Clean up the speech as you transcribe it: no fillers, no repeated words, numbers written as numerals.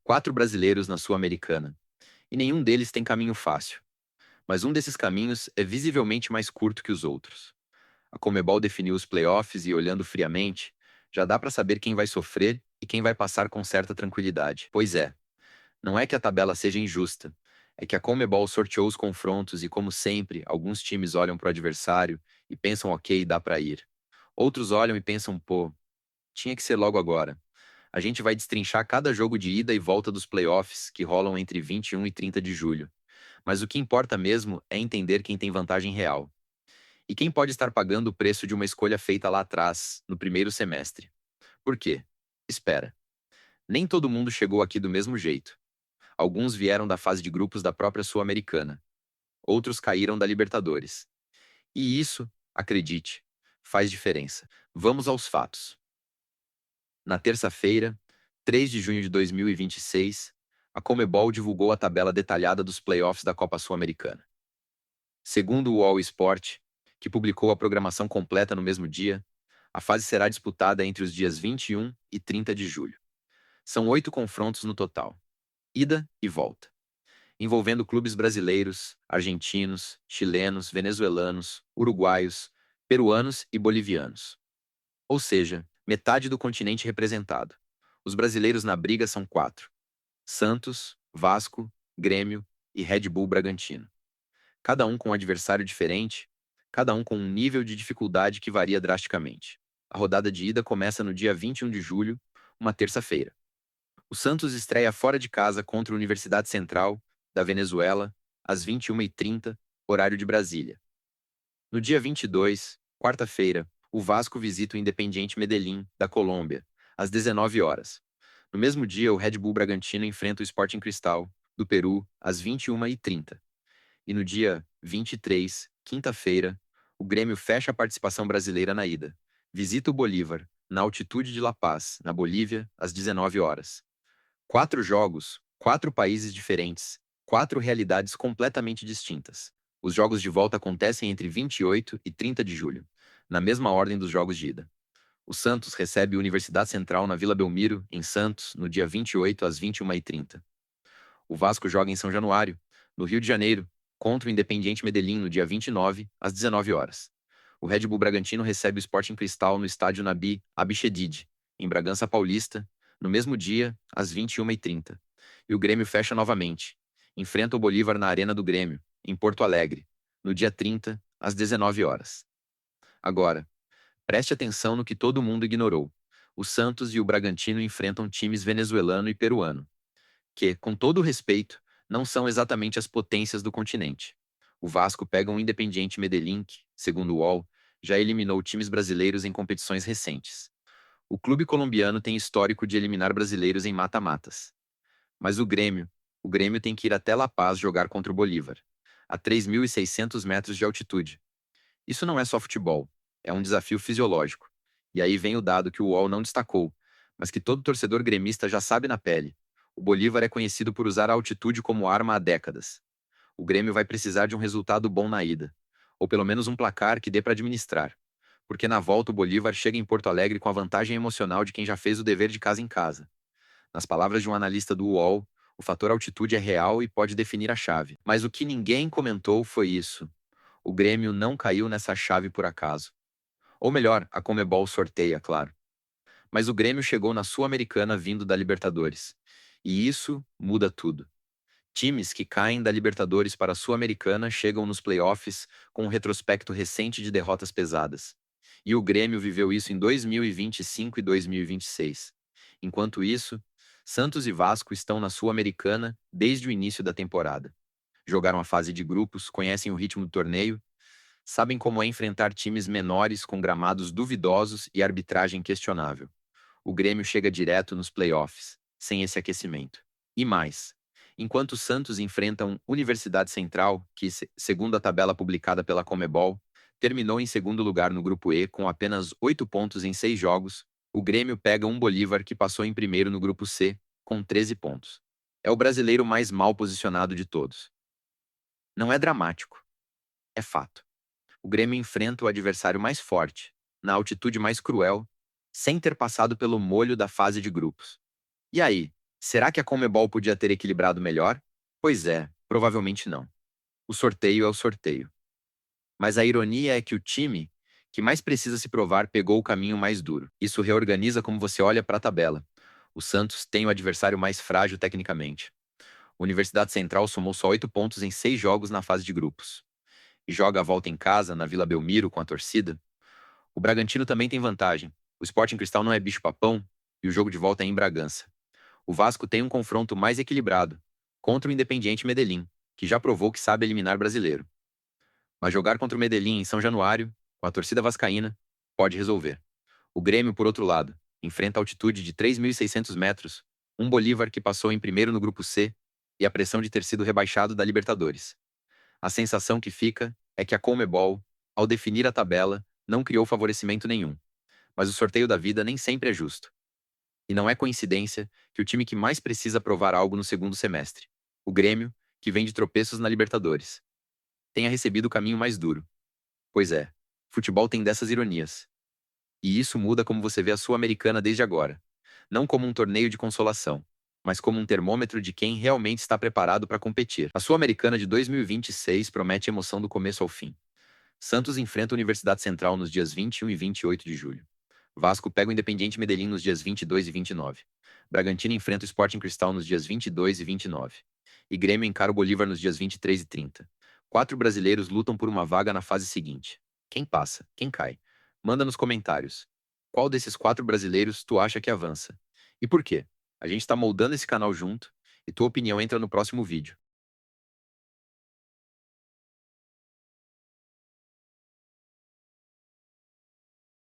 4 brasileiros na Sul-Americana, e nenhum deles tem caminho fácil. Mas um desses caminhos é visivelmente mais curto que os outros. A Conmebol definiu os playoffs e, olhando friamente, já dá para saber quem vai sofrer e quem vai passar com certa tranquilidade. Pois é, não é que a tabela seja injusta, é que a Conmebol sorteou os confrontos e, como sempre, alguns times olham para o adversário e pensam, ok, dá para ir. Outros olham e pensam, pô, tinha que ser logo agora. A gente vai destrinchar cada jogo de ida e volta dos playoffs, que rolam entre 21 e 30 de julho. Mas o que importa mesmo é entender quem tem vantagem real. E quem pode estar pagando o preço de uma escolha feita lá atrás, no primeiro semestre. Por quê? Espera. Nem todo mundo chegou aqui do mesmo jeito. Alguns vieram da fase de grupos da própria Sul-Americana. Outros caíram da Libertadores. E isso, acredite, faz diferença. Vamos aos fatos. Na terça-feira, 3 de junho de 2026, a Conmebol divulgou a tabela detalhada dos playoffs da Copa Sul-Americana. Segundo o All Sport, que publicou a programação completa no mesmo dia, a fase será disputada entre os dias 21 e 30 de julho. São 8 confrontos no total, ida e volta, envolvendo clubes brasileiros, argentinos, chilenos, venezuelanos, uruguaios, peruanos e bolivianos. Ou seja, metade do continente representado. Os brasileiros na briga são 4: Santos, Vasco, Grêmio e Red Bull Bragantino. Cada um com um adversário diferente, cada um com um nível de dificuldade que varia drasticamente. A rodada de ida começa no dia 21 de julho, uma terça-feira. O Santos estreia fora de casa contra a Universidade Central, da Venezuela, às 21h30, horário de Brasília. No dia 22, quarta-feira, o Vasco visita o Independiente Medellín, da Colômbia, às 19 horas. No mesmo dia, o Red Bull Bragantino enfrenta o Sporting Cristal, do Peru, às 21h30. E no dia 23, quinta-feira, o Grêmio fecha a participação brasileira na ida. Visita o Bolívar, na altitude de La Paz, na Bolívia, às 19 horas. 4 jogos, 4 países diferentes, 4 realidades completamente distintas. Os jogos de volta acontecem entre 28 e 30 de julho, na mesma ordem dos jogos de ida. O Santos recebe a Universidade Central na Vila Belmiro, em Santos, no dia 28 às 21h30. O Vasco joga em São Januário, no Rio de Janeiro, contra o Independiente Medellín no dia 29, às 19 horas. O Red Bull Bragantino recebe o Sporting Cristal no estádio Nabi Abichedid, em Bragança Paulista, no mesmo dia, às 21h30. E o Grêmio fecha novamente. Enfrenta o Bolívar na Arena do Grêmio, em Porto Alegre, no dia 30, às 19 horas. Agora, preste atenção no que todo mundo ignorou. O Santos e o Bragantino enfrentam times venezuelano e peruano, que, com todo o respeito, não são exatamente as potências do continente. O Vasco pega um Independiente Medellín que, segundo o UOL, já eliminou times brasileiros em competições recentes. O clube colombiano tem histórico de eliminar brasileiros em mata-matas. Mas o Grêmio tem que ir até La Paz jogar contra o Bolívar, a 3.600 metros de altitude. Isso não é só futebol, é um desafio fisiológico. E aí vem o dado que o UOL não destacou, mas que todo torcedor gremista já sabe na pele. O Bolívar é conhecido por usar a altitude como arma há décadas. O Grêmio vai precisar de um resultado bom na ida, ou pelo menos um placar que dê para administrar. Porque na volta o Bolívar chega em Porto Alegre com a vantagem emocional de quem já fez o dever de casa em casa. Nas palavras de um analista do UOL, o fator altitude é real e pode definir a chave. Mas o que ninguém comentou foi isso. O Grêmio não caiu nessa chave por acaso. Ou melhor, a Conmebol sorteia, claro. Mas o Grêmio chegou na Sul-Americana vindo da Libertadores. E isso muda tudo. Times que caem da Libertadores para a Sul-Americana chegam nos playoffs com um retrospecto recente de derrotas pesadas. E o Grêmio viveu isso em 2025 e 2026. Enquanto isso, Santos e Vasco estão na Sul-Americana desde o início da temporada. Jogaram a fase de grupos, conhecem o ritmo do torneio, sabem como é enfrentar times menores com gramados duvidosos e arbitragem questionável. O Grêmio chega direto nos playoffs, sem esse aquecimento. E mais, enquanto o Santos enfrenta um Universidade Central, que, segundo a tabela publicada pela Conmebol, terminou em segundo lugar no Grupo E com apenas 8 pontos em 6 jogos, o Grêmio pega um Bolívar que passou em primeiro no Grupo C, com 13 pontos. É o brasileiro mais mal posicionado de todos. Não é dramático, é fato. O Grêmio enfrenta o adversário mais forte, na altitude mais cruel, sem ter passado pelo molho da fase de grupos. E aí? Será que a Conmebol podia ter equilibrado melhor? Pois é, provavelmente não. O sorteio é o sorteio. Mas a ironia é que o time que mais precisa se provar pegou o caminho mais duro. Isso reorganiza como você olha para a tabela. O Santos tem o adversário mais frágil tecnicamente. A Universidade Central somou só 8 pontos em 6 jogos na fase de grupos. E joga a volta em casa, na Vila Belmiro, com a torcida. O Bragantino também tem vantagem. O Sporting Cristal não é bicho-papão e o jogo de volta é em Bragança. O Vasco tem um confronto mais equilibrado, contra o Independiente Medellín, que já provou que sabe eliminar brasileiro. Mas jogar contra o Medellín em São Januário, com a torcida vascaína, pode resolver. O Grêmio, por outro lado, enfrenta a altitude de 3.600 metros, um Bolívar que passou em primeiro no grupo C e a pressão de ter sido rebaixado da Libertadores. A sensação que fica é que a Conmebol, ao definir a tabela, não criou favorecimento nenhum. Mas o sorteio da vida nem sempre é justo. E não é coincidência que o time que mais precisa provar algo no segundo semestre, o Grêmio, que vem de tropeços na Libertadores, tenha recebido o caminho mais duro. Pois é, futebol tem dessas ironias. E isso muda como você vê a Sul-Americana desde agora. Não como um torneio de consolação, mas como um termômetro de quem realmente está preparado para competir. A Sul-Americana de 2026 promete emoção do começo ao fim. Santos enfrenta a Universidade Central nos dias 21 e 28 de julho. Vasco pega o Independiente Medellín nos dias 22 e 29. Bragantino enfrenta o Sporting Cristal nos dias 22 e 29. E Grêmio encara o Bolívar nos dias 23 e 30. 4 brasileiros lutam por uma vaga na fase seguinte. Quem passa? Quem cai? Manda nos comentários. Qual desses 4 brasileiros tu acha que avança? E por quê? A gente está moldando esse canal junto e tua opinião entra no próximo vídeo.